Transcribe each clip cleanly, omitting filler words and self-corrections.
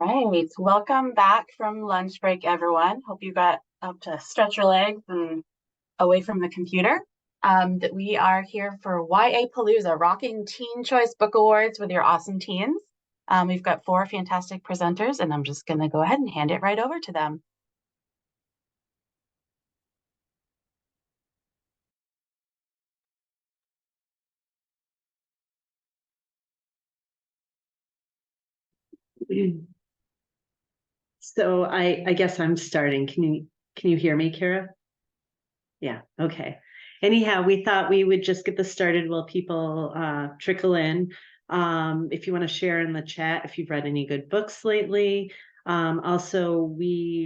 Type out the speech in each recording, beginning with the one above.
Right. Welcome back from lunch break, everyone. Hope you got up to stretch your legs and away from the computer. That we are here for YA Palooza, Rocking Teen Choice Book Awards with your awesome teens. We've got 4 fantastic presenters, and I'm just going to go ahead and hand it right over to them. So I guess I'm starting. Can you hear me, Kara? Yeah, okay. Anyhow, we thought we would just get this started while people trickle in. If you want to share in the chat if you've read any good books lately. Also,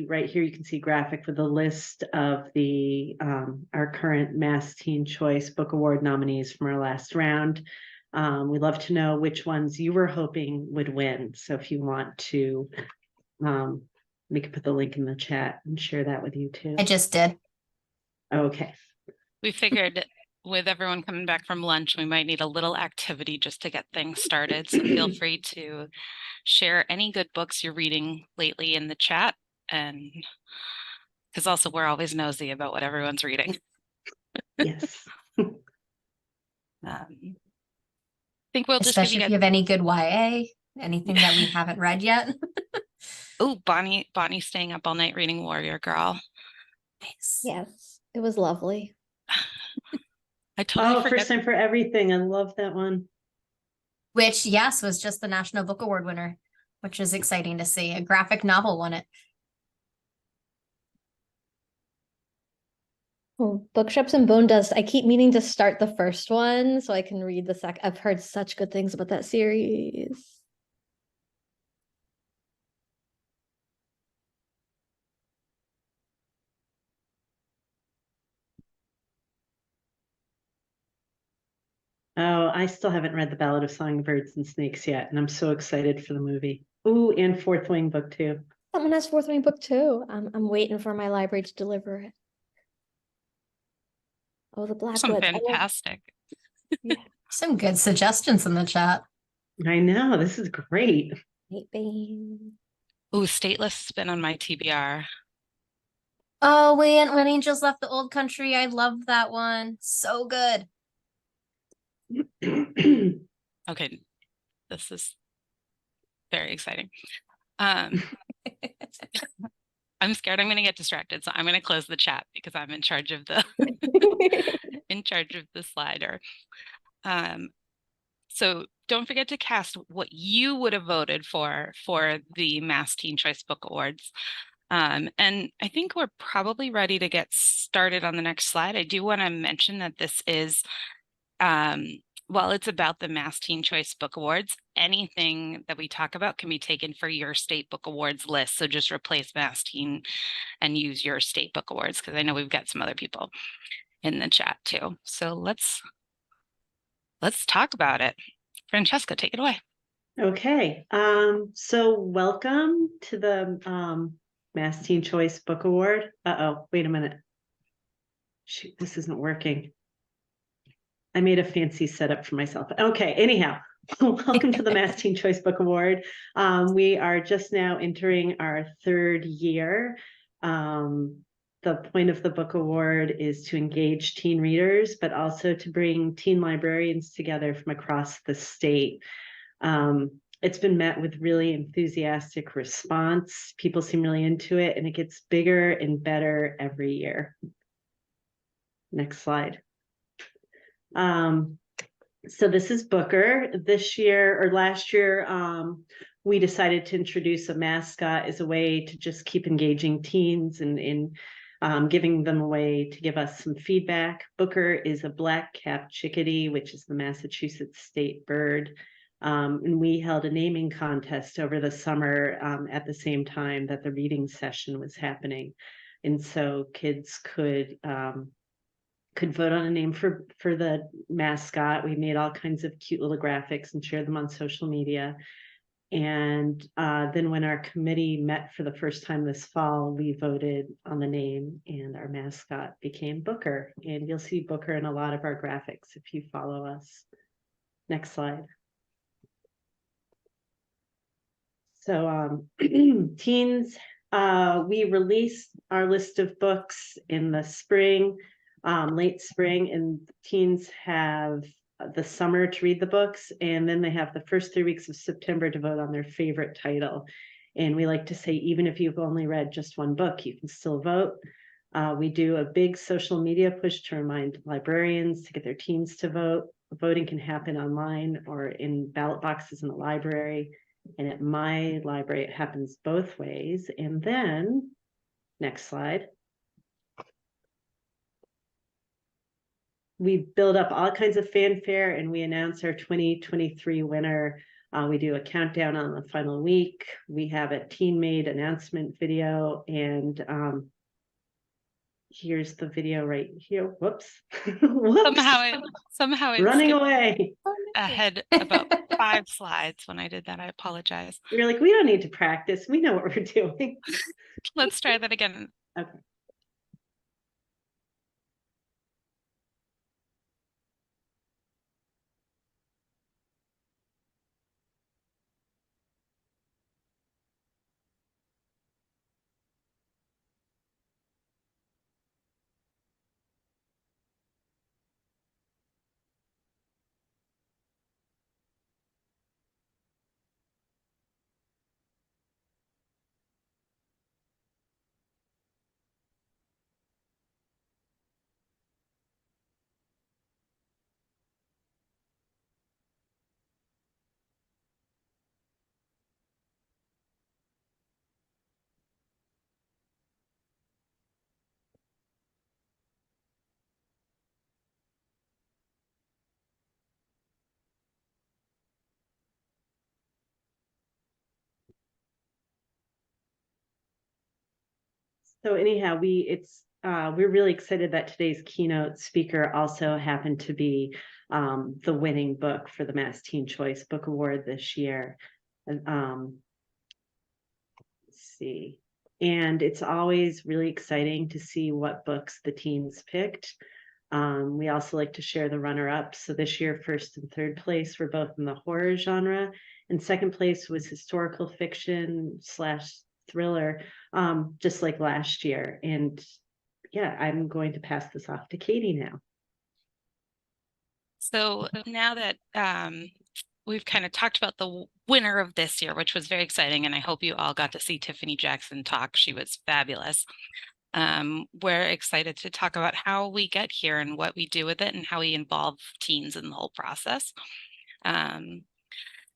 right here you can see a graphic with a list of the our current Mass Teen Choice Book Award nominees from our last round. We'd love to know which ones you were hoping would win. So if you want to we can put the link in the chat and share that with you too. I just did. Okay. We figured with everyone coming back from lunch, we might need a little activity just to get things started. So feel free to share any good books you're reading lately in the chat. And because also we're always nosy about what everyone's reading. Yes. I think we'll Especially just give if you have any good YA, anything that we haven't read yet. Oh, Bonnie's staying up all night reading Warrior Girl. Nice. Yes, it was lovely. I totally forget. First Time for Everything. I love that one. Which, yes, was just the National Book Award winner, which is exciting to see. A graphic novel won it. Oh, Bookshops and Bone Dust. I keep meaning to start the first one so I can read the second. I've heard such good things about that series. Oh, I still haven't read The Ballad of Songbirds and Snakes yet, and I'm so excited for the movie. Ooh, and Fourth Wing book too. Someone has Fourth Wing book too. I'm waiting for my library to deliver it. Oh, the Blackwoods. Some fantastic. Yeah. Some good suggestions in the chat. I know, this is great. Nate Bain. Ooh, Stateless has been on my TBR. Oh, when Angels Left the Old Country, I love that one. So good. Okay, this is very exciting. I'm scared I'm going to get distracted, so I'm going to close the chat because I'm in charge of the slider. So don't forget to cast what you would have voted for the Mass Teen Choice Book Awards. And I think we're probably ready to get started on the next slide. I do want to mention that this is while it's about the Mass Teen Choice Book Awards, anything that we talk about can be taken for your state book awards list. So just replace Mass Teen and use your state book awards, because I know we've got some other people in the chat too. So let's talk about it. Francesca, take it away. Okay. So welcome to the Mass Teen Choice Book Award. Uh-oh, wait a minute. Shoot, this isn't working. I made a fancy setup for myself. Okay, anyhow, welcome to the Mass Teen Choice Book Award. We are just now entering our 3rd year. The point of the book award is to engage teen readers, but also to bring teen librarians together from across the state. It's been met with really enthusiastic response. People seem really into it, and it gets bigger and better every year. Next slide. So this is Booker. This year or last year, we decided to introduce a mascot as a way to just keep engaging teens and giving them a way to give us some feedback. Booker is a black-capped chickadee, which is the Massachusetts state bird. And we held a naming contest over the summer at the same time that the reading session was happening. And so kids could vote on a name for the mascot. We made all kinds of cute little graphics and shared them on social media. And then when our committee met for the first time this fall, we voted on the name, and our mascot became Booker. And you'll see Booker in a lot of our graphics if you follow us. Next slide. So teens, we released our list of books in the spring, late spring, and teens have the summer to read the books, and then they have the first 3 weeks of September to vote on their favorite title. And we like to say, even if you've only read just one book, you can still vote. We do a big social media push to remind librarians to get their teens to vote. Voting can happen online or in ballot boxes in the library. And at my library, it happens both ways. And then, next slide. We build up all kinds of fanfare and we announce our 2023 winner. We do a countdown on the final week. We have a teen-made announcement video, and here's the video right here. Whoops. Whoops. Somehow it running skipped away ahead about 5 slides when I did that. I apologize. You're like, we don't need to practice. We know what we're doing. Let's try that again. Okay. So anyhow, we're really excited that today's keynote speaker also happened to be the winning book for the Mass Teen Choice Book Award this year. And let's see. And it's always really exciting to see what books the teens picked. We also like to share the runner-ups. So this year, first and third place were both in the horror genre, and second place was historical fiction / thriller, just like last year. And yeah, I'm going to pass this off to Katie now. So now that we've kind of talked about the winner of this year, which was very exciting, and I hope you all got to see Tiffany Jackson talk. She was fabulous. We're excited to talk about how we get here and what we do with it and how we involve teens in the whole process.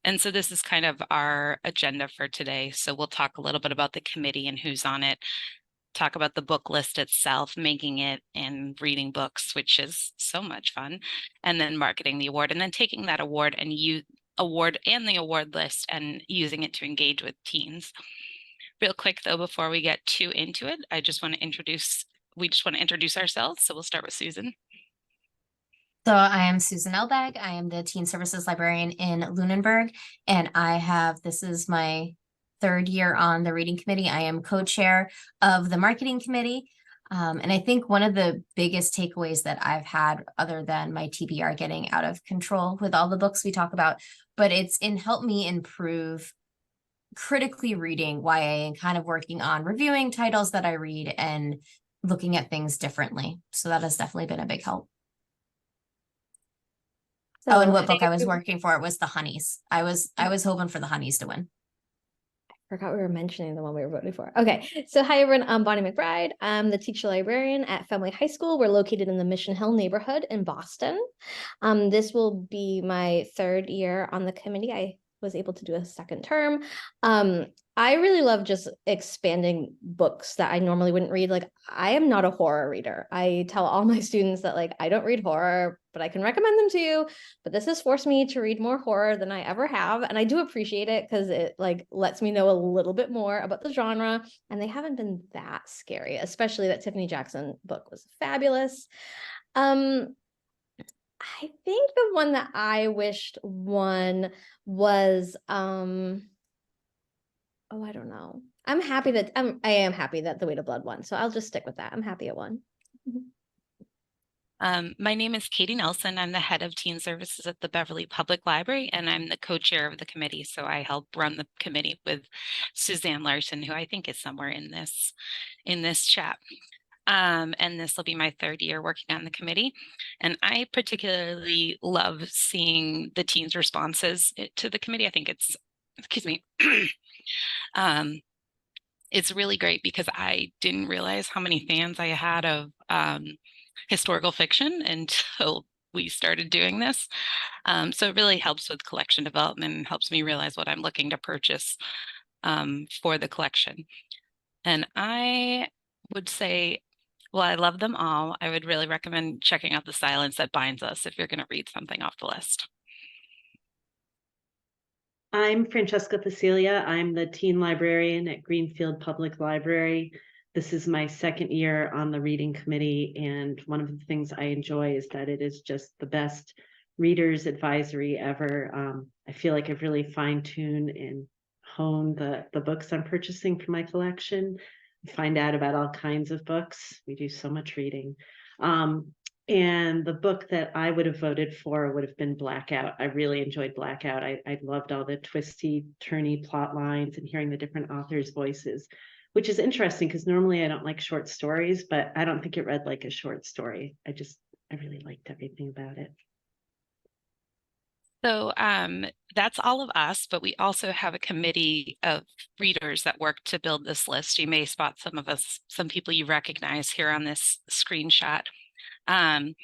And so this is kind of our agenda for today. So we'll talk a little bit about the committee and who's on it, talk about the book list itself, making it and reading books, which is so much fun, and then marketing the award, and then taking that award and the award list and using it to engage with teens. Real quick though, before we get too into it, we just want to introduce ourselves. So we'll start with Susan. So I am Susan Elbag. I am the Teen Services Librarian in Lunenburg, and this is my 3rd year on the reading committee. I am co-chair of the marketing committee. And I think one of the biggest takeaways that I've had, other than my TBR getting out of control with all the books we talk about, but it's helped me improve critically reading YA and kind of working on reviewing titles that I read and looking at things differently. So that has definitely been a big help. So and what book I was working for was The Honeys. I was hoping for The Honeys to win. Forgot we were mentioning the one we were voting for. Okay, so hi everyone, I'm Bonnie McBride. I'm the teacher librarian at Family High School. We're located in the Mission Hill neighborhood in Boston. This will be my 3rd year on the committee. I was able to do a 2nd term. I really love just expanding books that I normally wouldn't read. Like, I am not a horror reader. I tell all my students that, like, I don't read horror, but I can recommend them to you. But this has forced me to read more horror than I ever have. And I do appreciate it because it lets me know a little bit more about the genre. And they haven't been that scary, especially that Tiffany Jackson book was fabulous. I think the one that I wished won was, I don't know. I am happy that The Weight of Blood won. So I'll just stick with that. I'm happy it won. My name is Katie Nelson. I'm the head of teen services at the Beverly Public Library, and I'm the co-chair of the committee. So I help run the committee with Suzanne Larson, who I think is somewhere in this chat. And this will be my third year working on the committee. And I particularly love seeing the teens' responses to the committee. I think it's, excuse me, it's really great because I didn't realize how many fans I had of historical fiction until we started doing this. So it really helps with collection development and helps me realize what I'm looking to purchase for the collection. And I would say, well, I love them all. I would really recommend checking out The Silence That Binds Us if you're going to read something off the list. I'm Francesca Facilia. I'm the teen librarian at Greenfield Public Library. This is my second year on the reading committee, and one of the things I enjoy is that it is just the best readers advisory ever. I feel like I've really fine-tuned and honed the books I'm purchasing for my collection. I find out about all kinds of books. We do so much reading. And the book that I would have voted for would have been Blackout. I really enjoyed Blackout. I loved all the twisty, turny plot lines and hearing the different authors' voices, which is interesting because normally I don't like short stories, but I don't think it read like a short story. I really liked everything about it. So that's all of us, but we also have a committee of readers that work to build this list. You may spot some people you recognize here on this screenshot. The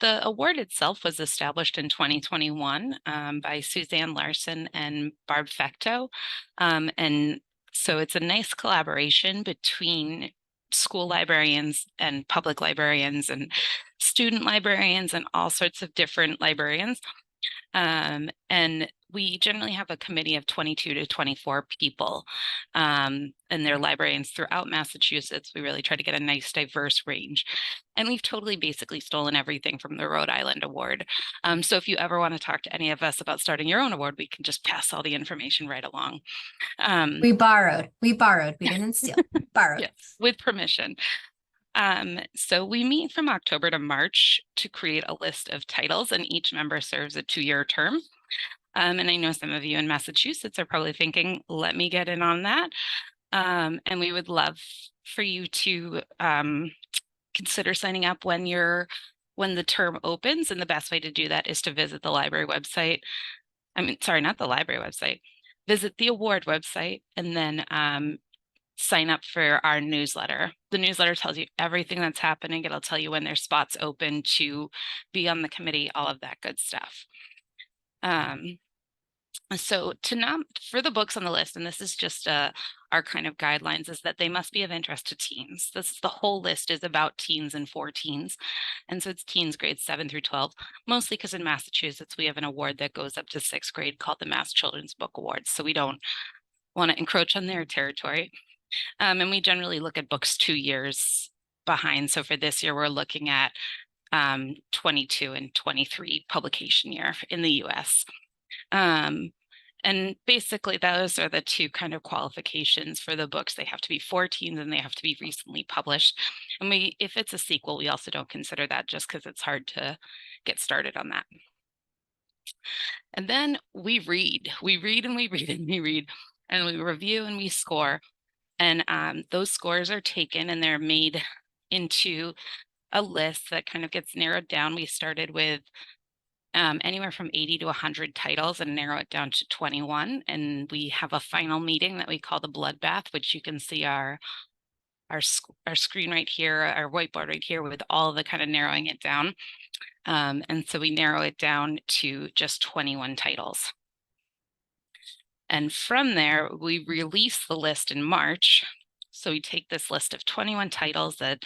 award itself was established in 2021 by Suzanne Larson and Barb Fecto. And so it's a nice collaboration between school librarians and public librarians and student librarians and all sorts of different librarians. And we generally have a committee of 22 to 24 people, and they're librarians throughout Massachusetts. We really try to get a nice diverse range. And we've totally basically stolen everything from the Rhode Island Award. So if you ever want to talk to any of us about starting your own award, we can just pass all the information right along. We borrowed, we didn't steal, borrowed. Yes, with permission. So we meet from October to March to create a list of titles, and each member serves a 2-year term. And I know some of you in Massachusetts are probably thinking, let me get in on that. And we would love for you to consider signing up when the term opens. And the best way to do that is to visit the library website. Not the library website. Visit the award website and then sign up for our newsletter. The newsletter tells you everything that's happening. It'll tell you when there's spots open to be on the committee, all of that good stuff. So for the books on the list, and this is just our kind of guidelines, is that they must be of interest to teens. The whole list is about teens and for teens. And so it's teens grades 7 through 12, mostly because in Massachusetts, we have an award that goes up to 6th grade called the Mass Children's Book Awards. So we don't want to encroach on their territory. And we generally look at books 2 years behind. So for this year, we're looking at 22 and 23 publication year in the US. And basically those are the two kind of qualifications for the books. They have to be for teens and they have to be recently published. And if it's a sequel, we also don't consider that just because it's hard to get started on that. And then we read and we read and we read, and we review and we score. And those scores are taken and they're made into a list that kind of gets narrowed down. We started with anywhere from 80 to 100 titles and narrow it down to 21. And we have a final meeting that we call the bloodbath, which you can see our screen right here, our whiteboard right here with all the kind of narrowing it down. And so we narrow it down to just 21 titles. And from there, we release the list in March. So we take this list of 21 titles that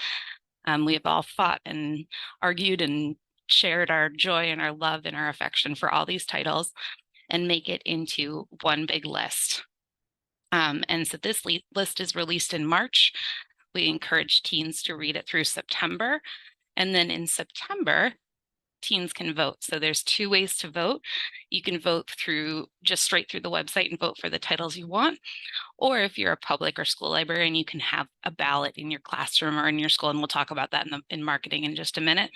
we have all fought and argued and shared our joy and our love and our affection for all these titles and make it into one big list. And so this list is released in March. We encourage teens to read it through September. And then in September, teens can vote. So there's 2 ways to vote. You can vote through just straight through the website and vote for the titles you want. Or if you're a public or school librarian, you can have a ballot in your classroom or in your school. And we'll talk about that in marketing in just a minute.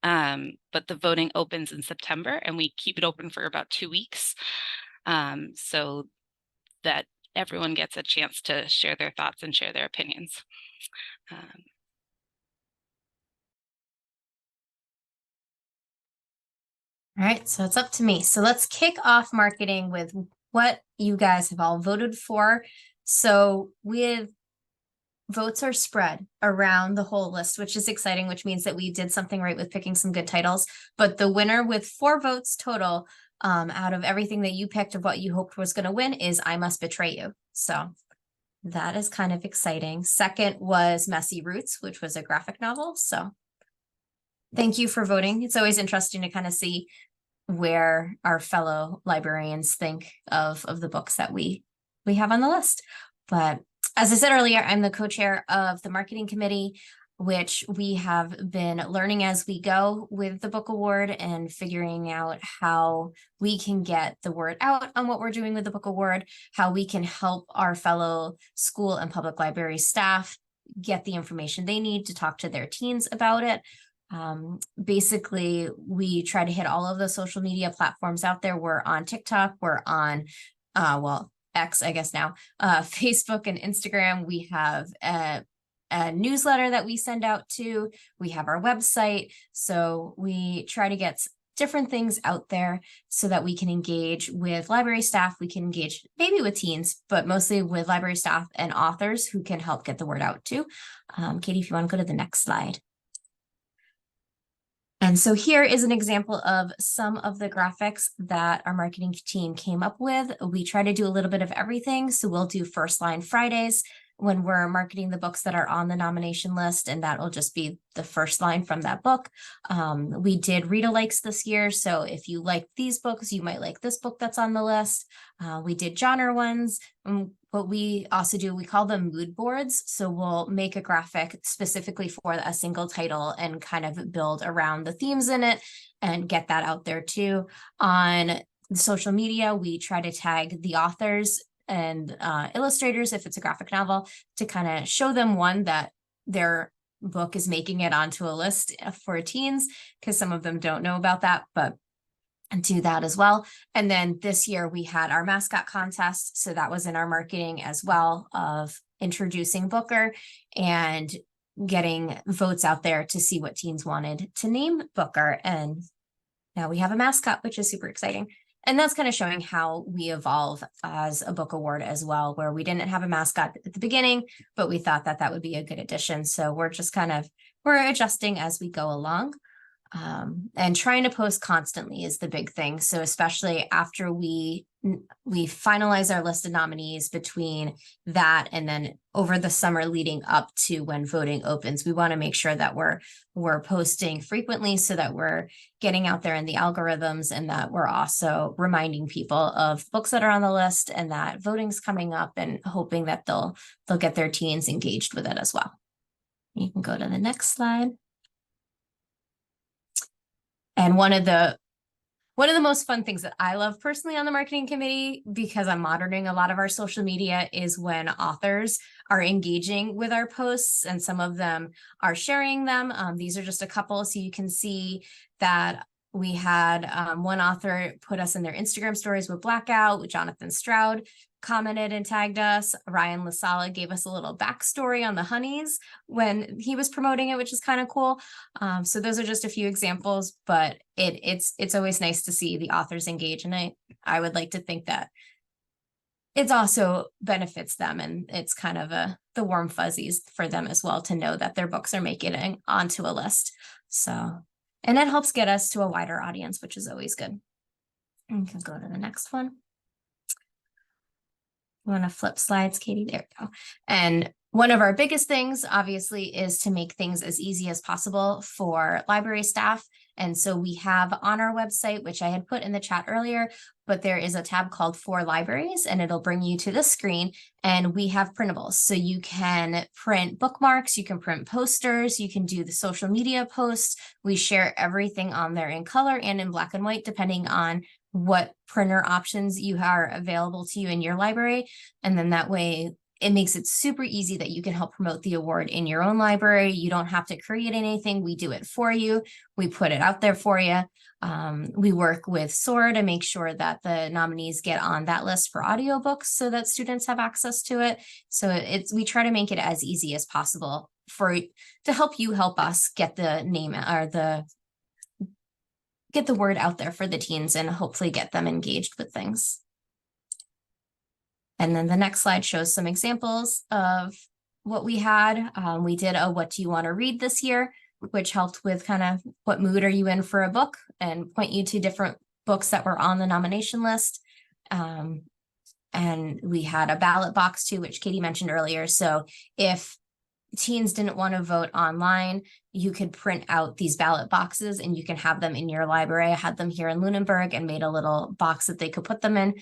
But the voting opens in September and we keep it open for about 2 weeks. So that everyone gets a chance to share their thoughts and share their opinions. All right, so it's up to me. So let's kick off marketing with what you guys have all voted for. So votes are spread around the whole list, which is exciting, which means that we did something right with picking some good titles. But the winner with 4 votes total out of everything that you picked of what you hoped was going to win is I Must Betray You. So that is kind of exciting. Second was Messy Roots, which was a graphic novel. So thank you for voting. It's always interesting to kind of see where our fellow librarians think of the books that we have on the list. But as I said earlier, I'm the co-chair of the marketing committee, which we have been learning as we go with the book award and figuring out how we can get the word out on what we're doing with the book award, how we can help our fellow school and public library staff get the information they need to talk to their teens about it. Basically, we try to hit all of the social media platforms out there. We're on TikTok, we're on, X, I guess now, Facebook and Instagram. We have a newsletter that we send out to. We have our website. So we try to get different things out there so that we can engage with library staff. We can engage maybe with teens, but mostly with library staff and authors who can help get the word out too. Katie, if you want to go to the next slide. And so here is an example of some of the graphics that our marketing team came up with. We try to do a little bit of everything. So we'll do First Line Fridays when we're marketing the books that are on the nomination list, and that will just be the first line from that book. We did read-alikes this year. So if you like these books, you might like this book that's on the list. We did genre ones. What we also do, we call them mood boards. So we'll make a graphic specifically for a single title and kind of build around the themes in it and get that out there too. On social media, we try to tag the authors and illustrators if it's a graphic novel to kind of show them, one, that their book is making it onto a list for teens, because some of them don't know about that, but do that as well. And then this year we had our mascot contest. So that was in our marketing as well, of introducing Booker and getting votes out there to see what teens wanted to name Booker. And now we have a mascot, which is super exciting. And that's kind of showing how we evolve as a book award as well, where we didn't have a mascot at the beginning, but we thought that that would be a good addition. So we're just we're adjusting as we go along. And trying to post constantly is the big thing. So especially after we finalize our list of nominees, between that and then over the summer leading up to when voting opens, we want to make sure that we're posting frequently so that we're getting out there in the algorithms, and that we're also reminding people of books that are on the list and that voting's coming up, and hoping that they'll get their teens engaged with it as well. You can go to the next slide. And one of the most fun things that I love personally on the marketing committee, because I'm monitoring a lot of our social media, is when authors are engaging with our posts, and some of them are sharing them. These are just a couple. So you can see that we had one author put us in their Instagram stories with Blackout. Jonathan Stroud commented and tagged us. Ryan LaSala gave us a little backstory on the honeys when he was promoting it, which is kind of cool. So those are just a few examples, but it's always nice to see the authors engage. And I would like to think that it also benefits them, and it's kind of the warm fuzzies for them as well to know that their books are making it onto a list. So, and it helps get us to a wider audience, which is always good. You can go to the next one. You want to flip slides, Katie? There we go. And one of our biggest things, obviously, is to make things as easy as possible for library staff. And so we have on our website, which I had put in the chat earlier, but there is a tab called For Libraries, and it'll bring you to this screen, and we have printables. So you can print bookmarks, you can print posters, you can do the social media posts. We share everything on there in color and in black and white, depending on what printer options you are available to you in your library. And then that way, it makes it super easy that you can help promote the award in your own library. You don't have to create anything. We do it for you. We put it out there for you. We work with SOAR to make sure that the nominees get on that list for audiobooks so that students have access to it. So we try to make it as easy as possible to help you help us get the name or get the word out there for the teens and hopefully get them engaged with things. And then the next slide shows some examples of what we had. We did a What Do You Want to Read this year, which helped with kind of what mood are you in for a book and point you to different books that were on the nomination list. And we had a ballot box too, which Katie mentioned earlier. So if teens didn't want to vote online, you could print out these ballot boxes and you can have them in your library. I had them here in Lunenburg and made a little box that they could put them in.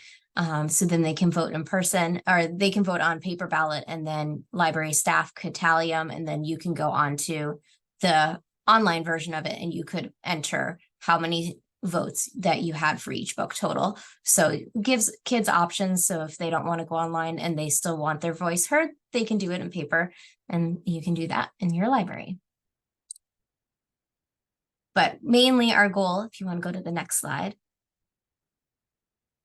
So then they can vote in person, or they can vote on paper ballot, and then library staff could tally them, and then you can go on to the online version of it and you could enter how many votes that you had for each book total. So it gives kids options. So if they don't want to go online and they still want their voice heard, they can do it in paper, and you can do that in your library. But mainly our goal, if you want to go to the next slide,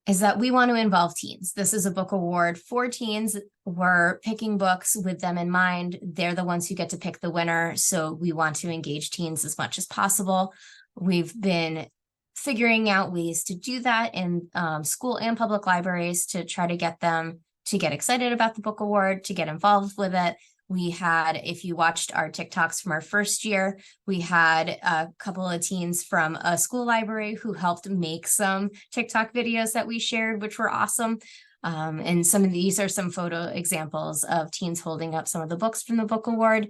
is that we want to involve teens. This is a book award for teens. We're picking books with them in mind. They're the ones who get to pick the winner. So we want to engage teens as much as possible. We've been figuring out ways to do that in school and public libraries to try to get them to get excited about the book award, to get involved with it. We had, if you watched our TikToks from our first year, we had a couple of teens from a school library who helped make some TikTok videos that we shared, which were awesome. And some of these are some photo examples of teens holding up some of the books from the book award.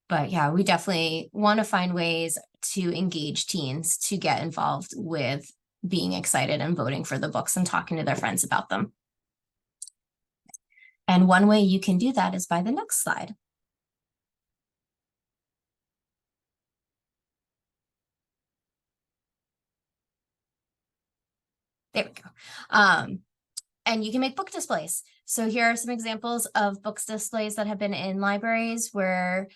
But yeah, we definitely want to find ways to engage teens to get involved with being excited and voting for the books and talking to their friends about them. And one way you can do that is by the next slide. There we go. And you can make book displays. So here are some examples of books displays that have been in libraries where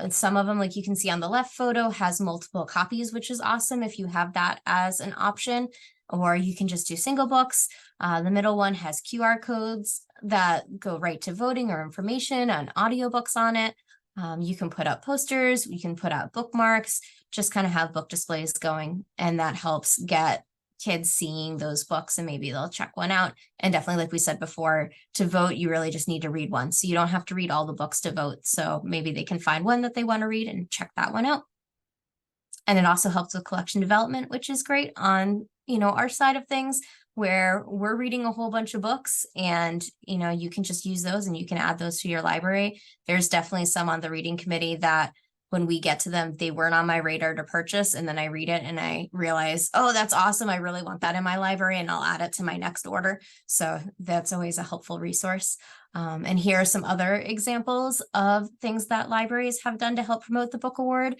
some of them, like you can see on the left photo, has multiple copies, which is awesome if you have that as an option, or you can just do single books. The middle one has QR codes that go right to voting or information and audiobooks on it. You can put up posters, you can put out bookmarks, just kind of have book displays going, and that helps get kids seeing those books, and maybe they'll check one out. And definitely, like we said before, to vote, you really just need to read one. So you don't have to read all the books to vote. So maybe they can find one that they want to read and check that one out. And it also helps with collection development, which is great on, our side of things, where we're reading a whole bunch of books, and, you can just use those and you can add those to your library. There's definitely some on the reading committee that when we get to them, they weren't on my radar to purchase. And then I read it and I realize, oh, that's awesome. I really want that in my library, and I'll add it to my next order. So that's always a helpful resource. And here are some other examples of things that libraries have done to help promote the book award.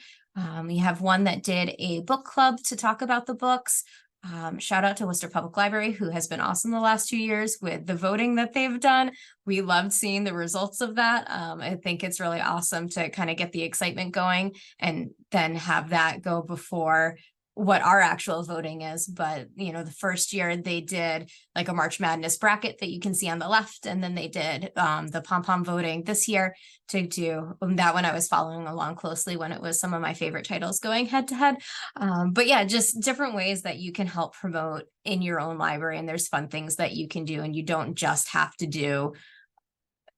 We have one that did a book club to talk about the books. Shout out to Worcester Public Library, who has been awesome the last 2 years with the voting that they've done. We loved seeing the results of that. I think it's really awesome to kind of get the excitement going and then have that go before what our actual voting is. But, the first year they did like a March Madness bracket that you can see on the left. And then they did the pom-pom voting this year to do that one. I was following along closely when it was some of my favorite titles going head to head. But yeah, just different ways that you can help promote in your own library. And there's fun things that you can do. And you don't just have to do,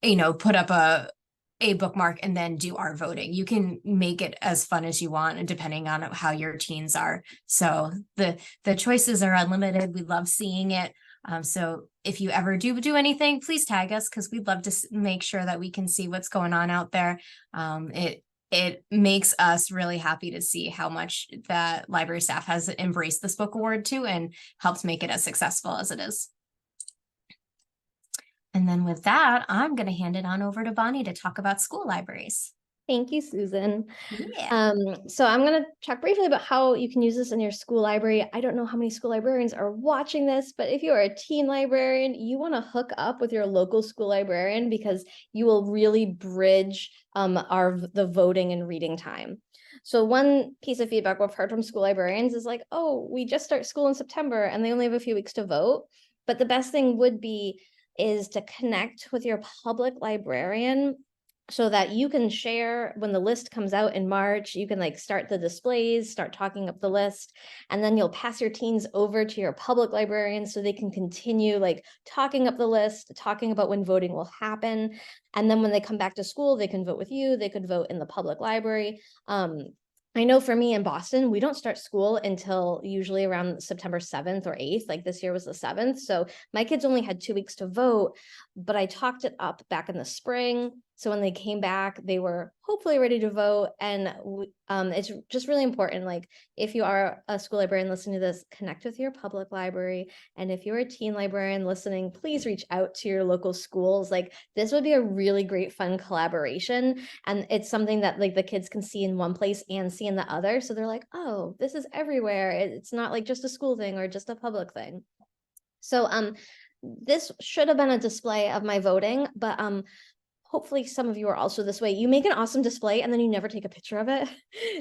put up a bookmark and then do our voting. You can make it as fun as you want, and depending on how your teens are. So the choices are unlimited. We love seeing it. So if you ever do anything, please tag us, because we'd love to make sure that we can see what's going on out there. It it makes us really happy to see how much that library staff has embraced this book award too and helped make it as successful as it is. And then with that, I'm going to hand it on over to Bonnie to talk about school libraries. Thank you, Susan. Yeah. So I'm going to talk briefly about how you can use this in your school library. I don't know how many school librarians are watching this, but if you are a teen librarian, you want to hook up with your local school librarian because you will really bridge the voting and reading time. So one piece of feedback we've heard from school librarians is like, oh, we just start school in September and they only have a few weeks to vote. But the best thing is to connect with your public librarian so that you can share when the list comes out in March. You can like start the displays, start talking up the list, and then you'll pass your teens over to your public librarian so they can continue like talking up the list, talking about when voting will happen. And then when they come back to school, they can vote with you, they could vote in the public library. I know for me in Boston, we don't start school until usually around September 7th or 8th. Like this year was the 7th. So my kids only had 2 weeks to vote, but I talked it up back in the spring. So when they came back, they were hopefully ready to vote. And it's just really important. Like if you are a school librarian listening to this, connect with your public library. And if you're a teen librarian listening, please reach out to your local schools. Like this would be a really great fun collaboration. And it's something that like the kids can see in one place and see in the other. So they're like, oh, this is everywhere. It's not like just a school thing or just a public thing. So this should have been a display of my voting, but hopefully some of you are also this way. You make an awesome display and then you never take a picture of it.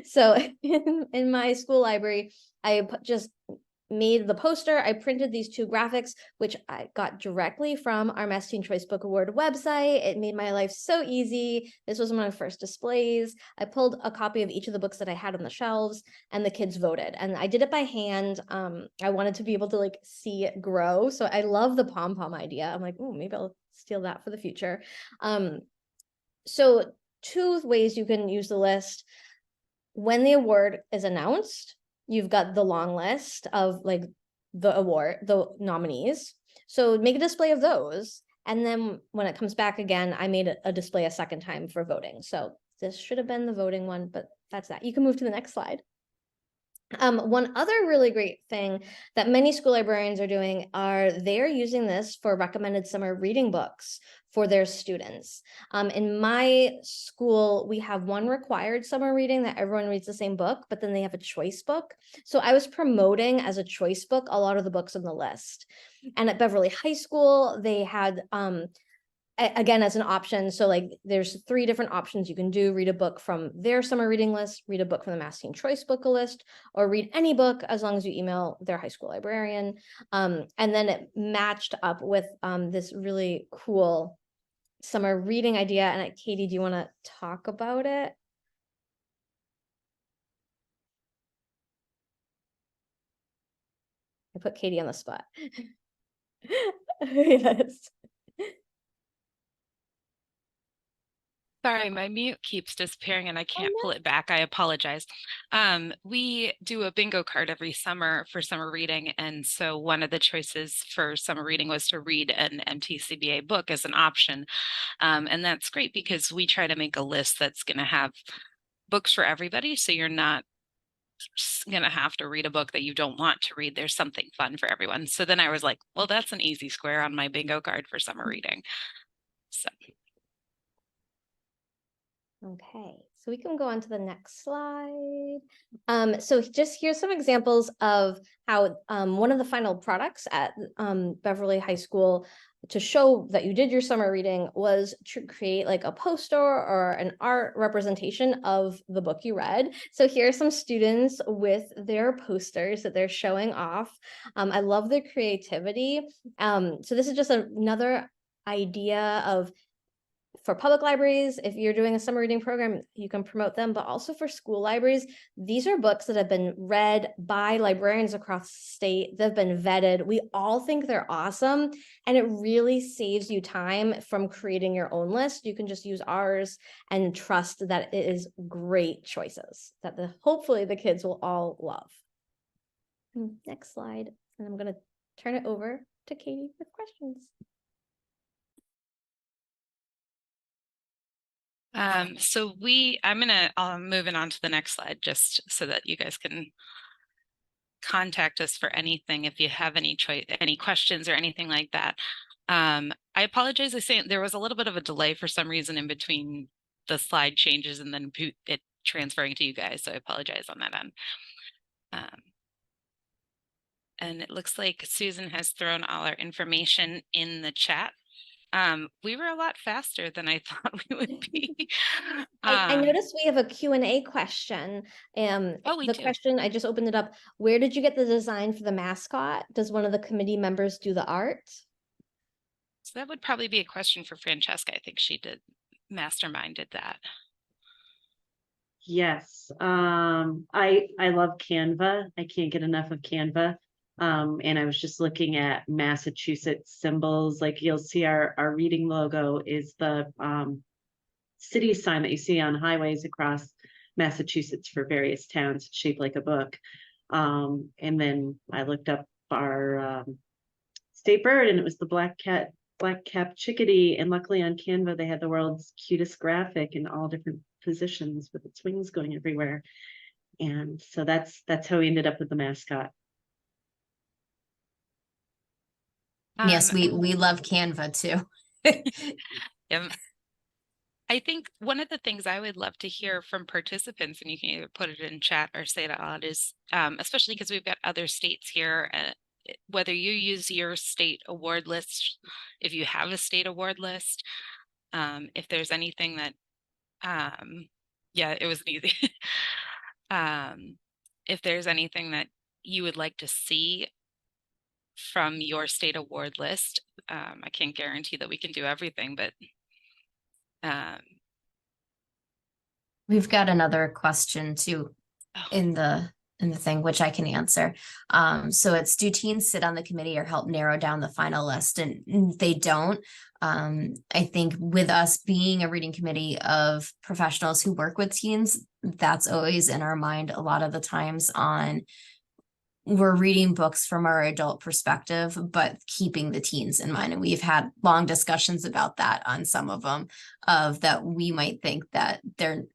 So in my school library, I just made the poster. I printed these 2 graphics, which I got directly from our Mass Teen Choice Book Award website. It made my life so easy. This was one of my first displays. I pulled a copy of each of the books that I had on the shelves and the kids voted. And I did it by hand. I wanted to be able to like see it grow. So I love the pom-pom idea. I'm like, oh, maybe I'll steal that for the future. So 2 ways you can use the list. When the award is announced, you've got the long list of like the nominees. So make a display of those. And then when it comes back again, I made a display a second time for voting. So this should have been the voting one, but that's that. You can move to the next slide. One other really great thing that many school librarians are doing they're using this for recommended summer reading books for their students. In my school, we have one required summer reading that everyone reads the same book, but then they have a choice book. So I was promoting as a choice book a lot of the books on the list. And at Beverly High School, they had again, as an option. So like there's 3 different options you can do: read a book from their summer reading list, read a book from the Mass Teen Choice Book list, or read any book as long as you email their high school librarian. And then it matched up with this really cool summer reading idea. And Katie, do you want to talk about it? I put Katie on the spot. Yes. Sorry, my mute keeps disappearing and I can't pull it back. I apologize. We do a bingo card every summer for summer reading. And so one of the choices for summer reading was to read an MTCBA book as an option. And that's great because we try to make a list that's going to have books for everybody. So you're not going to have to read a book that you don't want to read. There's something fun for everyone. So then I was like, well, that's an easy square on my bingo card for summer reading. So. Okay, so we can go on to the next slide. So just here's some examples of how one of the final products at Beverly High School to show that you did your summer reading was to create like a poster or an art representation of the book you read. So here are some students with their posters that they're showing off. I love their creativity. So this is just another idea of for public libraries, if you're doing a summer reading program, you can promote them, but also for school libraries, these are books that have been read by librarians across the state. They've been vetted. We all think they're awesome, and it really saves you time from creating your own list. You can just use ours and trust that it is great choices that hopefully the kids will all love. Next slide, and I'm going to turn it over to Katie with questions. So I'm moving on to the next slide just so that you guys can contact us for anything if you have any questions or anything like that. I apologize. I say there was a little bit of a delay for some reason in between the slide changes and then it transferring to you guys. So I apologize on that end. And it looks like Susan has thrown all our information in the chat. We were a lot faster than I thought we would be. I noticed we have a Q&A question. We do. Question, I just opened it up. Where did you get the design for the mascot? Does one of the committee members do the art? So that would probably be a question for Francesca. I think she masterminded that. Yes. I love Canva. I can't get enough of Canva. And I was just looking at Massachusetts symbols. Like you'll see our reading logo is the city sign that you see on highways across Massachusetts for various towns, shaped like a book. And then I looked up our state bird, and it was the black-capped chickadee. And luckily on Canva, they had the world's cutest graphic in all different positions with its wings going everywhere. And so that's how we ended up with the mascot. Yes, we love Canva too. Yeah. I think one of the things I would love to hear from participants, and you can either put it in chat or say it out loud, is especially because we've got other states here, whether you use your state award list, if you have a state award list, if there's anything that, yeah, it was easy. If there's anything that you would like to see from your state award list, I can't guarantee that we can do everything, but we've got another question too in the thing, which I can answer. So it's, do teens sit on the committee or help narrow down the final list? And they don't. I think with us being a reading committee of professionals who work with teens, that's always in our mind a lot of the times on, we're reading books from our adult perspective, but keeping the teens in mind. And we've had long discussions about that on some of them, of that we might think that they're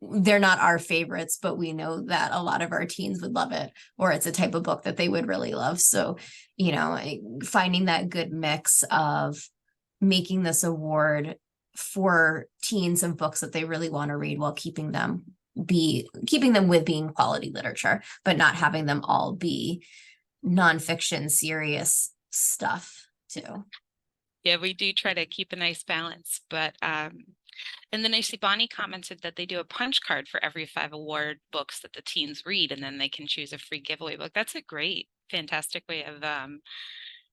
not our favorites, but we know that a lot of our teens would love it, or it's a type of book that they would really love. So, finding that good mix of making this award for teens of books that they really want to read while keeping them with being quality literature, but not having them all be nonfiction serious stuff too. Yeah, we do try to keep a nice balance, but and then I see Bonnie commented that they do a punch card for every 5 award books that the teens read, and then they can choose a free giveaway book. That's a great, fantastic way of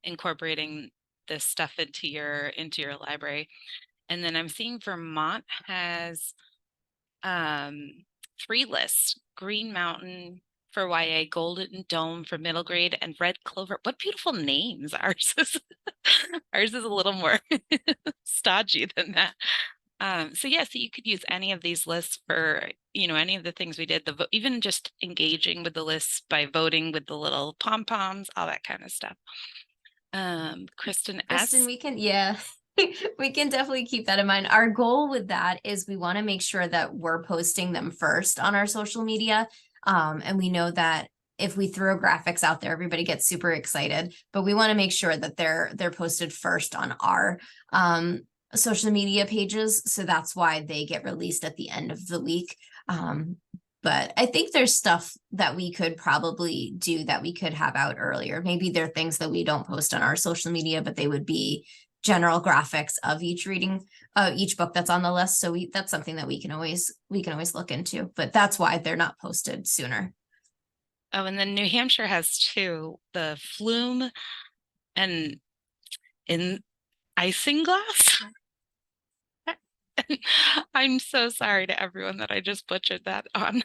incorporating this stuff into your library. And then I'm seeing Vermont has 3 lists: Green Mountain for YA, Golden Dome for middle grade, and Red Clover. What beautiful names. Ours is a little more stodgy than that. So you could use any of these lists for, any of the things we did, even just engaging with the lists by voting with the little pom-poms, all that kind of stuff. Kristen S. we can, we can definitely keep that in mind. Our goal with that is we want to make sure that we're posting them first on our social media. And we know that if we throw graphics out there, everybody gets super excited, but we want to make sure that they're posted first on our social media pages. So that's why they get released at the end of the week. But I think there's stuff that we could probably do that we could have out earlier. Maybe there are things that we don't post on our social media, but they would be general graphics of each book that's on the list. So that's something that we can always look into, but that's why they're not posted sooner. Oh, and then New Hampshire has 2, the Flume and in Isinglass. I'm so sorry to everyone that I just butchered that on.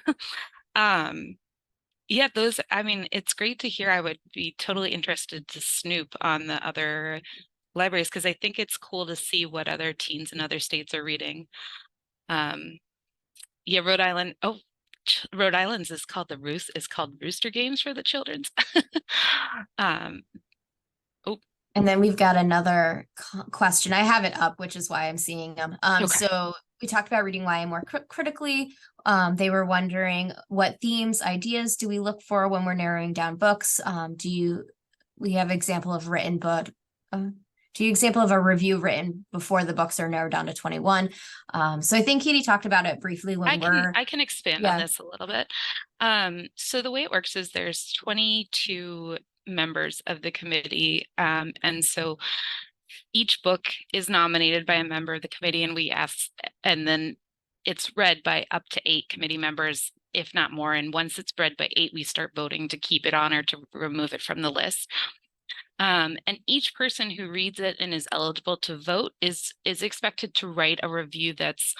Yeah, those, it's great to hear. I would be totally interested to snoop on the other libraries, because I think it's cool to see what other teens in other states are reading. Yeah, Rhode Island. Oh, Rhode Island's is called Rooster Games for the Children's. And then we've got another question. I have it up, which is why I'm seeing them. Okay. So we talked about reading YA more critically. They were wondering what themes, ideas do we look for when we're narrowing down books? We have example of written book. Do you example of a review written before the books are narrowed down to 21? So I think Katie talked about it briefly when I can expand on this a little bit. So the way it works is there's 22 members of the committee. And so each book is nominated by a member of the committee, and we ask, and then it's read by up to 8 committee members, if not more. And once it's read by 8, we start voting to keep it on or to remove it from the list. And each person who reads it and is eligible to vote is expected to write a review that's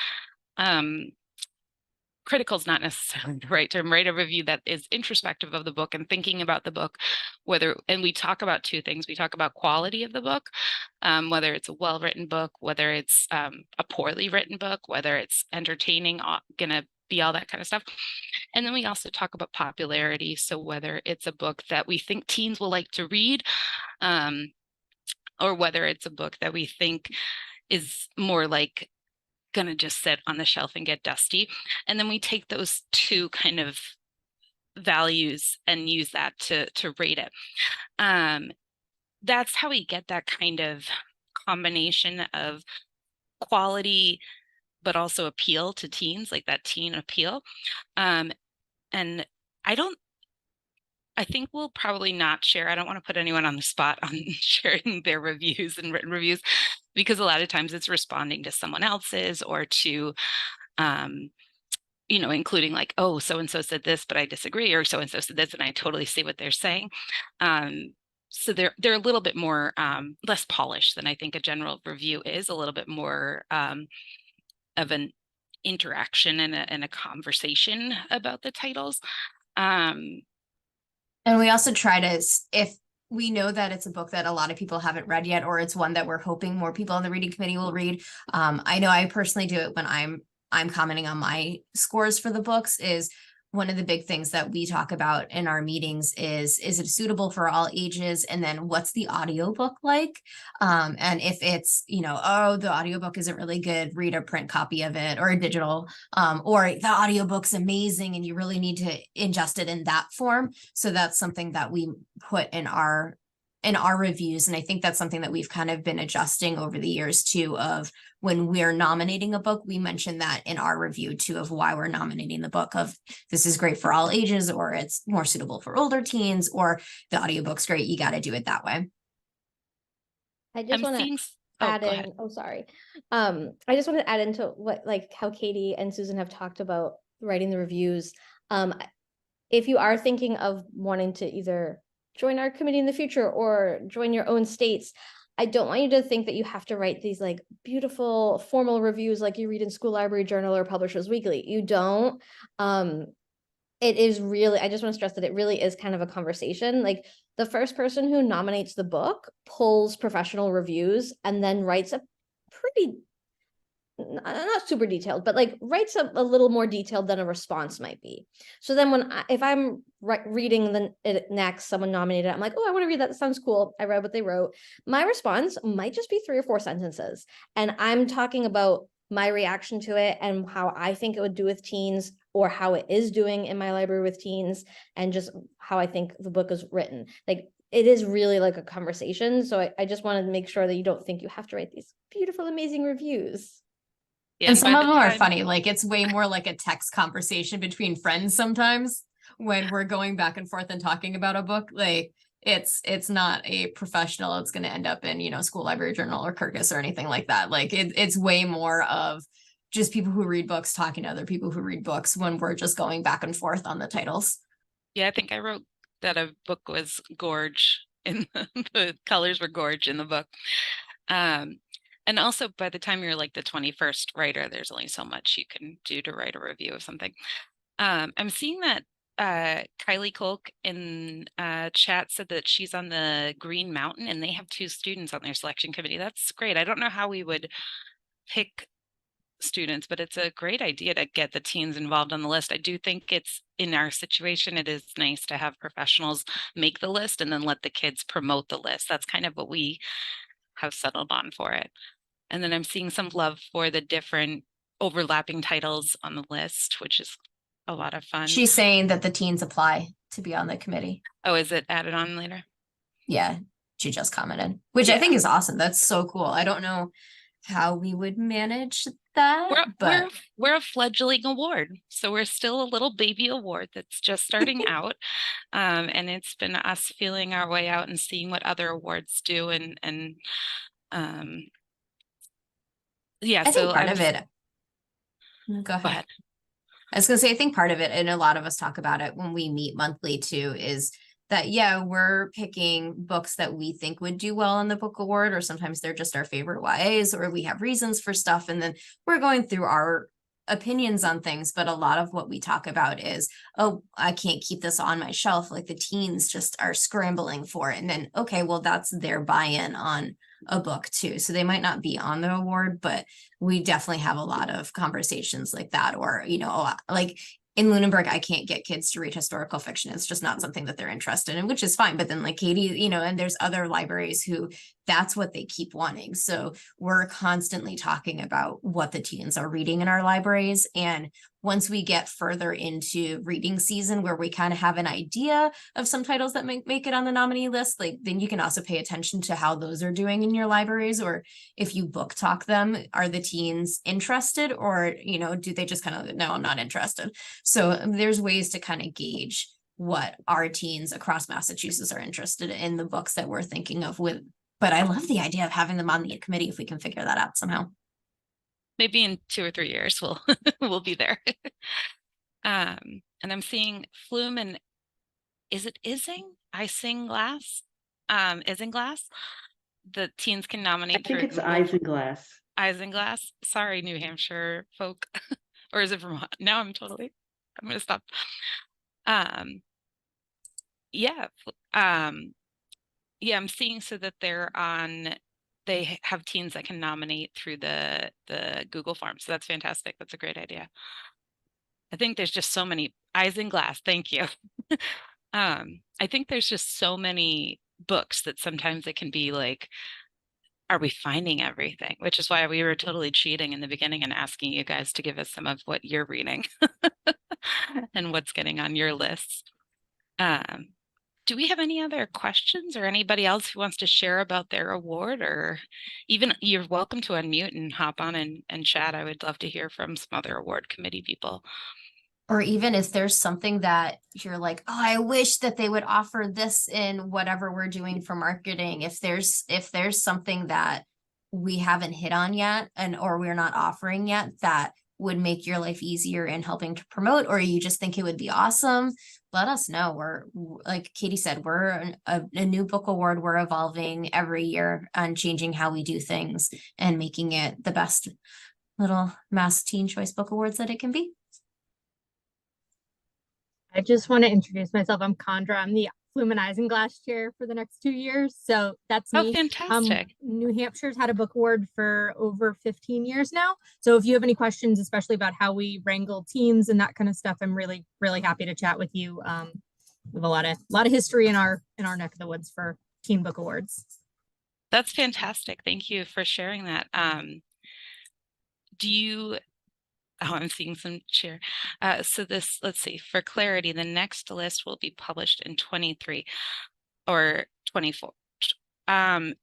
critical is not necessarily the right term, write a review that is introspective of the book and thinking about the book, and we talk about 2 things. We talk about quality of the book, whether it's a well-written book, whether it's a poorly written book, whether it's entertaining, gonna be all that kind of stuff. And then we also talk about popularity. So whether it's a book that we think teens will like to read, or whether it's a book that we think is more like gonna just sit on the shelf and get dusty. And then we take those 2 kind of values and use that to rate it. That's how we get that kind of combination of quality, but also appeal to teens, like that teen appeal. And I think we'll probably not share. I don't want to put anyone on the spot on sharing their reviews and written reviews, because a lot of times it's responding to someone else's or to, including like, oh, so-and-so said this, but I disagree, or so-and-so said this, and I totally see what they're saying. So they're a little bit more less polished than I think a general review is, a little bit more of an interaction and a conversation about the titles. And we also try to, if we know that it's a book that a lot of people haven't read yet, or it's one that we're hoping more people on the reading committee will read. I know I personally do it when I'm commenting on my scores for the books. Is one of the big things that we talk about in our meetings is it suitable for all ages? And then what's the audiobook like? And if it's, the audiobook isn't really good, read a print copy of it or a digital, or the audiobook's amazing and you really need to ingest it in that form. So that's something that we put in our reviews. And I think that's something that we've kind of been adjusting over the years too, of when we're nominating a book, we mention that in our review too, of why we're nominating the book, of this is great for all ages, or it's more suitable for older teens, or the audiobook's great, you got to do it that way. I just want to add in, I just want to add into what, like how Katie and Susan have talked about writing the reviews. If you are thinking of wanting to either join our committee in the future or join your own states, I don't want you to think that you have to write these like beautiful formal reviews like you read in School Library Journal or Publishers Weekly. You don't. It is really, I just want to stress that it really is kind of a conversation. Like the first person who nominates the book pulls professional reviews and then writes a pretty, not super detailed, but like writes a little more detailed than a response might be. So then if I'm reading it next, someone nominated it, I'm like, oh, I want to read that. That sounds cool. I read what they wrote. My response might just be 3 or 4 sentences. And I'm talking about my reaction to it and how I think it would do with teens, or how it is doing in my library with teens, and just how I think the book is written. Like it is really like a conversation. So I just wanted to make sure that you don't think you have to write these beautiful, amazing reviews. Yeah, and some of them are funny. Like it's way more like a text conversation between friends sometimes when we're going back and forth and talking about a book. Like it's not a professional, it's going to end up in, School Library Journal or Kirkus or anything like that. Like it's way more of just people who read books talking to other people who read books when we're just going back and forth on the titles. Yeah, I think I wrote that a book was gorge in the colors were gorge in the book. And also by the time you're like the 21st writer, there's only so much you can do to write a review of something. I'm seeing that Kylie Kolk in chat said that she's on the Green Mountain and they have 2 students on their selection committee. That's great. I don't know how we would pick students, but it's a great idea to get the teens involved on the list. I do think it's, in our situation, it is nice to have professionals make the list and then let the kids promote the list. That's kind of what we have settled on for it. And then I'm seeing some love for the different overlapping titles on the list, which is a lot of fun. She's saying that the teens apply to be on the committee. Oh, is it added on later? Yeah, she just commented, which I think is awesome. That's so cool. I don't know how we would manage that, but we're a fledgling award, so we're still a little baby award that's just starting out, and it's been us feeling our way out and seeing what other awards do, and yeah. I think part of it. Go ahead. I was gonna say, I think part of it, and a lot of us talk about it when we meet monthly too, is that, yeah, we're picking books that we think would do well on the book award, or sometimes they're just our favorite YAs, or we have reasons for stuff. And then we're going through our opinions on things. But a lot of what we talk about is, oh, I can't keep this on my shelf. Like the teens just are scrambling for it. And then, okay, well, that's their buy-in on a book too. So they might not be on the award, but we definitely have a lot of conversations like that. Or, you know, like in Lunenburg, I can't get kids to read historical fiction. It's just not something that they're interested in, which is fine. But then like Katie, you know, and there's other libraries who that's what they keep wanting. So we're constantly talking about what the teens are reading in our libraries. And once we get further into reading season, where we kind of have an idea of some titles that make it on the nominee list, like then you can also pay attention to how those are doing in your libraries. Or if you book talk them, are the teens interested, or, you know, do they just kind of, no, I'm not interested. So there's ways to kind of gauge what our teens across Massachusetts are interested in the books that we're thinking of with. But I love the idea of having them on the committee if we can figure that out somehow. Maybe in 2 or 3 years we'll be there. And I'm seeing Flume and is it Isinglass? Isinglass? The teens can nominate. I think it's Isinglass. Isinglass. Sorry, New Hampshire folk. Or is it Vermont? Now I'm gonna stop. Yeah. Yeah, I'm seeing so that they have teens that can nominate through the Google form. So that's fantastic. That's a great idea. I think there's just so many Isinglass. Thank you. I think there's just so many books that sometimes it can be like, are we finding everything? Which is why we were totally cheating in the beginning and asking you guys to give us some of what you're reading and what's getting on your list. Do we have any other questions or anybody else who wants to share about their award, or even you're welcome to unmute and hop on and chat. I would love to hear from some other award committee people. Or even if there's something that you're like, oh, I wish that they would offer this in whatever we're doing for marketing. If there's something that we haven't hit on yet or we're not offering yet that would make your life easier in helping to promote, or you just think it would be awesome, let us know. We're, like Katie said, we're a new book award. We're evolving every year and changing how we do things and making it the best little Mass Teen Choice Book Awards that it can be. I just want to introduce myself. I'm Condra. I'm the Flume and Isinglass chair for the next 2 years. So that's me. Oh, fantastic. New Hampshire's had a book award for over 15 years now. So if you have any questions, especially about how we wrangle teams and that kind of stuff, I'm really, really happy to chat with you. We have a lot of history in our neck of the woods for teen book awards. That's fantastic. Thank you for sharing that. Oh, I'm seeing some share. So this, let's see, for clarity, the next list will be published in 23 or 24. The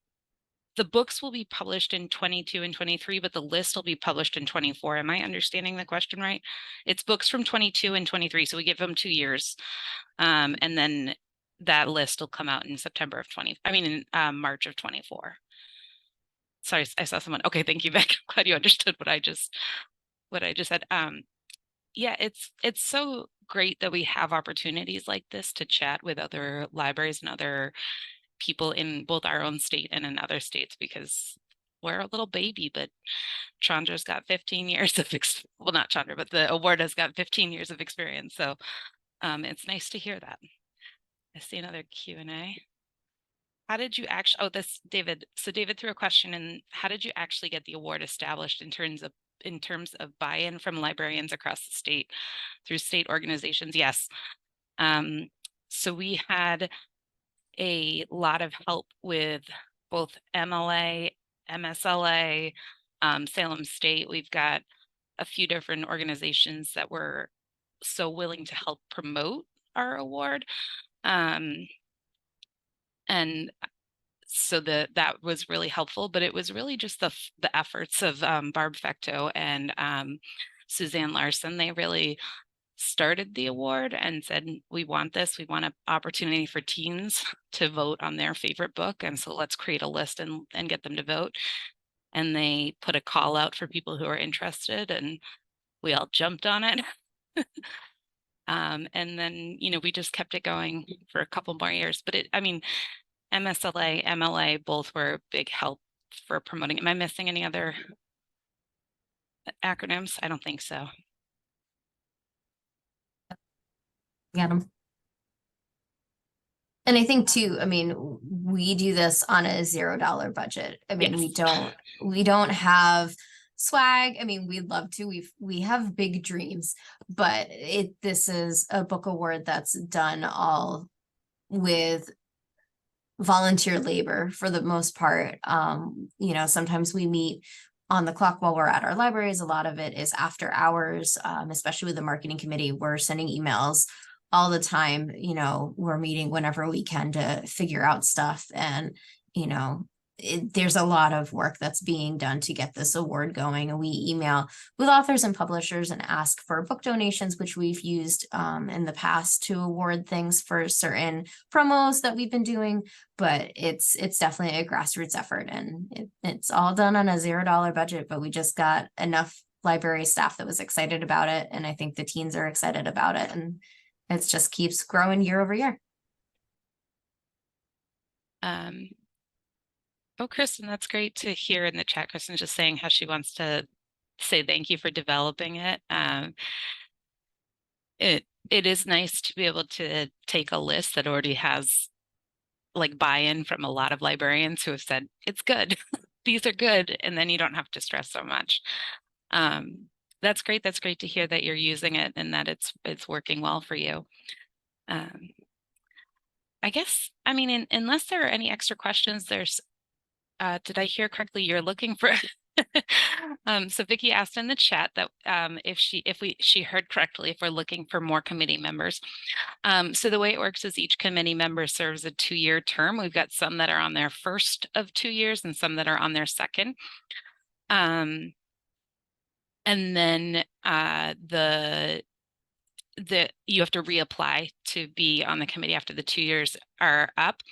books will be published in 22 and 23, but the list will be published in 24. Am I understanding the question right? It's books from 22 and 23, so we give them 2 years. And then that list will come out in March of 24. Sorry, I saw someone. Okay, thank you, Beck. I'm glad you understood what I just said. Yeah, it's so great that we have opportunities like this to chat with other libraries and other people in both our own state and in other states, because we're a little baby, but Chandra's got 15 years of well, not Chandra, but the award has got 15 years of experience. So it's nice to hear that. I see another Q&A. How did you actually, David. So David threw a question in, how did you actually get the award established in terms of buy-in from librarians across the state through state organizations? Yes. So we had a lot of help with both MLA, MSLA, Salem State. We've got a few different organizations that were so willing to help promote our award. And so that was really helpful, but it was really just the efforts of Barb Fecto and Suzanne Larson. They really started the award and said, we want this. We want an opportunity for teens to vote on their favorite book. And so let's create a list and get them to vote. And they put a call out for people who are interested, and we all jumped on it. And then, we just kept it going for a couple more years. But MSLA, MLA, both were big help for promoting. Am I missing any other acronyms? I don't think so. Got them. And I think too, we do this on a $0 budget. Yes. we don't have swag. We'd love to, we have big dreams, but this is a book award that's done all with volunteer labor for the most part. Sometimes we meet on the clock while we're at our libraries. A lot of it is after hours, especially with the marketing committee. We're sending emails all the time. We're meeting whenever we can to figure out stuff. And, there's a lot of work that's being done to get this award going. And we email with authors and publishers and ask for book donations, which we've used in the past to award things for certain promos that we've been doing. But it's definitely a grassroots effort, and it's all done on a $0 budget. But we just got enough library staff that was excited about it. And I think the teens are excited about it. And it just keeps growing year over year. Oh, Kristen, that's great to hear in the chat. Kristen's just saying how she wants to say thank you for developing it. It is nice to be able to take a list that already has like buy-in from a lot of librarians who have said, it's good. These are good. And then you don't have to stress so much. That's great. That's great to hear that you're using it and that it's working well for you. I guess, unless there are any extra questions, there's did I hear correctly? You're looking for, so Vicky asked in the chat that if she heard correctly, if we're looking for more committee members. So the way it works is each committee member serves a 2-year term. We've got some that are on their first of 2 years and some that are on their second. And then you have to reapply to be on the committee after the 2 years are up.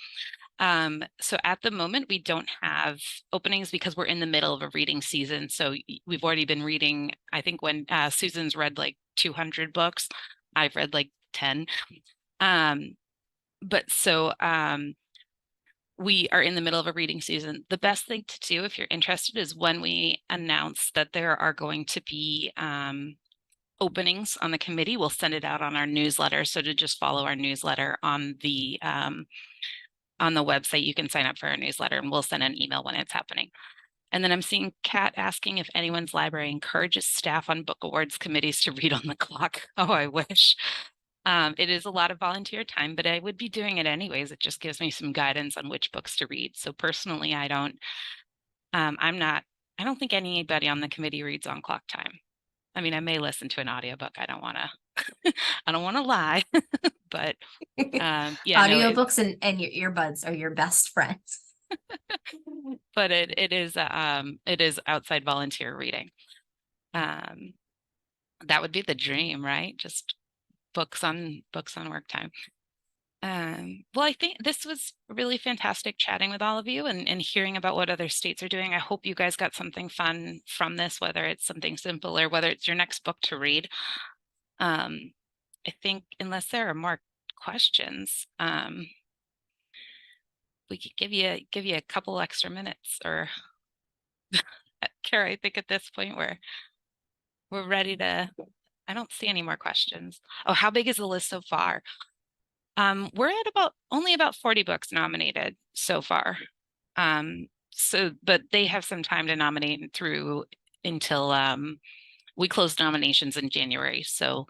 So at the moment, we don't have openings because we're in the middle of a reading season. So we've already been reading, I think when Susan's read like 200 books, I've read like 10. We are in the middle of a reading season. The best thing to do if you're interested is when we announce that there are going to be openings on the committee, we'll send it out on our newsletter. So to just follow our newsletter on the website, you can sign up for our newsletter and we'll send an email when it's happening. And then I'm seeing Kat asking if anyone's library encourages staff on book awards committees to read on the clock. Oh, I wish. It is a lot of volunteer time, but I would be doing it anyways. It just gives me some guidance on which books to read. So personally, I don't think anybody on the committee reads on clock time. I may listen to an audiobook. I don't want to lie, but yeah, audiobooks and your earbuds are your best friends. But it is outside volunteer reading. That would be the dream, right? Just books on work time. Well, I think this was really fantastic chatting with all of you and hearing about what other states are doing. I hope you guys got something fun from this, whether it's something simple or whether it's your next book to read. I think unless there are more questions, we could give you a couple extra minutes, or Kara, I think at this point we're ready to. I don't see any more questions. Oh, how big is the list so far? We're at only about 40 books nominated so far. But they have some time to nominate through until we close nominations in January. So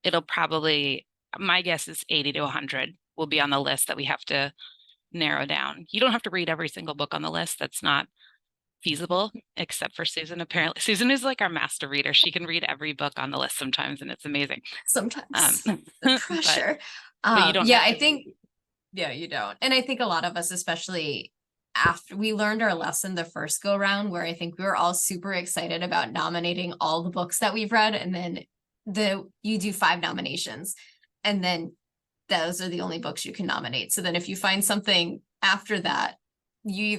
it'll probably, my guess is 80 to 100 will be on the list that we have to narrow down. You don't have to read every single book on the list. That's not feasible, except for Susan. Apparently, Susan is like our master reader. She can read every book on the list sometimes, and it's amazing. Sometimes The pressure. you don't Yeah, have I to. think, yeah, you don't. And I think a lot of us, especially after we learned our lesson the first go round, where I think we were all super excited about nominating all the books that we've read, and then you do 5 nominations, and then those are the only books you can nominate. So then if you find something after that, you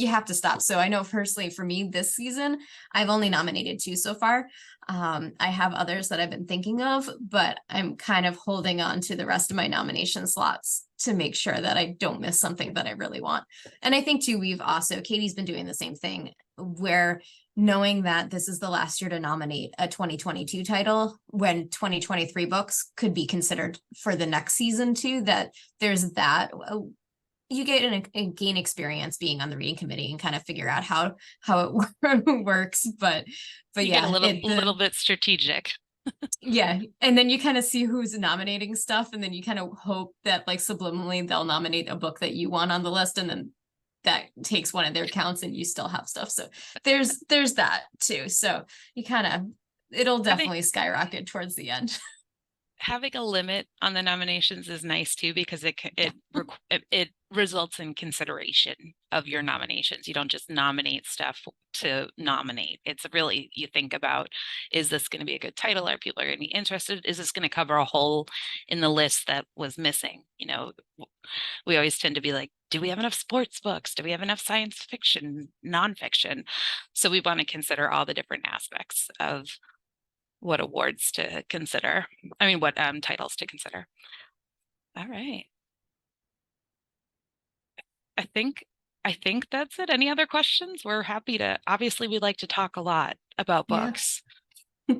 have to stop. So I know personally for me this season, I've only nominated 2 so far. I have others that I've been thinking of, but I'm kind of holding on to the rest of my nomination slots to make sure that I don't miss something that I really want. And I think too, Katie's been doing the same thing, where knowing that this is the last year to nominate a 2022 title, when 2023 books could be considered for the next season too, that there's that. You get gain experience being on the reading committee and kind of figure out how it works. But You yeah, get a little bit strategic. yeah. And then you kind of see who's nominating stuff, and then you kind of hope that like subliminally they'll nominate a book that you want on the list, and then that takes one of their counts and you still have stuff. So there's that too. So you kind of, it'll definitely skyrocket towards the end. Having a limit on the nominations is nice too, because it results in consideration of your nominations. You don't just nominate stuff to nominate. It's really, you think about, is this going to be a good title? Are people going to be interested? Is this going to cover a hole in the list that was missing? You know, we always tend to be like, do we have enough sports books? Do we have enough science fiction, nonfiction? So we want to consider all the different aspects of what awards to consider. I mean, what titles to consider. All right. I think that's it. Any other questions? We're happy to, obviously we like to talk a lot about books. Yeah.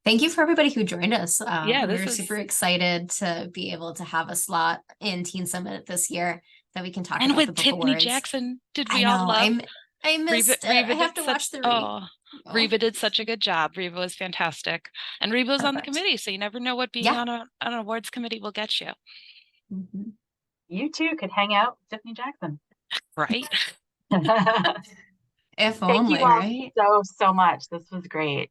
Thank you for everybody who joined us. Yeah, we're super excited to be able to have a slot in Teen Summit this year that we can talk and about with the book Tiffany awards. Jackson. Did I we know, all love? I missed it. I have to watch the read. Reba did such a good job. Reba was fantastic. And Reba was on the Perfect. committee, so you never know what being on an awards committee will get you. Mhm. You too could hang out with Tiffany Jackson. Right? Thank If only, you all right? so much. This was great.